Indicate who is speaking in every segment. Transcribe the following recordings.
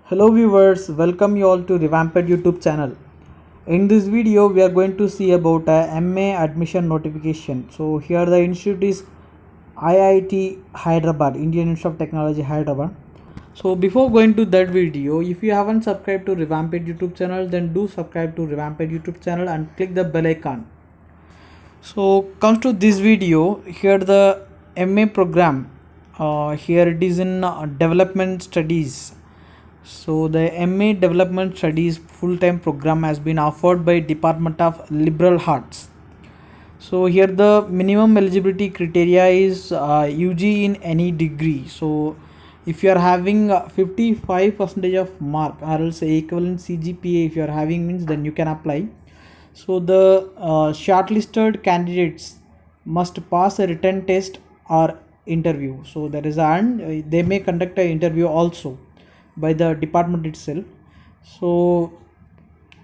Speaker 1: Hello viewers, welcome you all to Revamp ED YouTube channel. In this video, we are going to see about a MA admission notification. So here the institute is IIT Hyderabad, Indian Institute of Technology Hyderabad. So before going to that video, if you haven't subscribed to Revamp ED YouTube channel, then do subscribe to Revamp ED YouTube channel and click the bell icon. So comes to this video, here the MA program, here it is in development studies. So the MA Development Studies full-time program has been offered by Department of Liberal Arts. So here the minimum eligibility criteria is UG in any degree. So if you are having 55% of mark or else equivalent CGPA if you are having means then you can apply. So the shortlisted candidates must pass a written test or interview. So there is and they may conduct an interview also by the department itself. So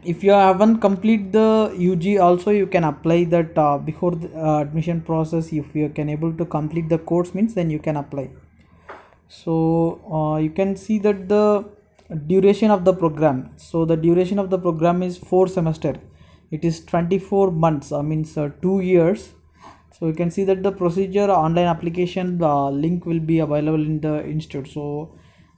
Speaker 1: if you haven't complete the UG also you can apply that before the admission process. If you can able to complete the course means then you can apply. So you can see that the duration of the program. So the duration of the program is 4 semester. It is 24 months, means 2 years. So you can see that the procedure online application link will be available in the institute. So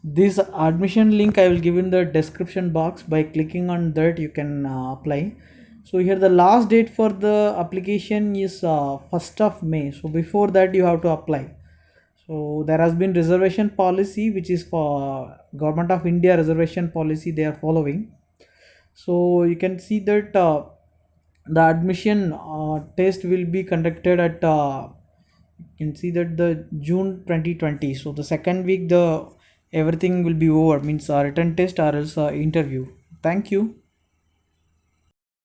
Speaker 1: this admission link I will give in the description box. By clicking on that you can apply. So here the last date for the application is 1st of May. So before that you have to apply. So there has been reservation policy which is for Government of India reservation policy they are following. So you can see that the admission test will be conducted at you can see that the June 2020. So the second week the everything will be over, means written test or else interview. Thank you.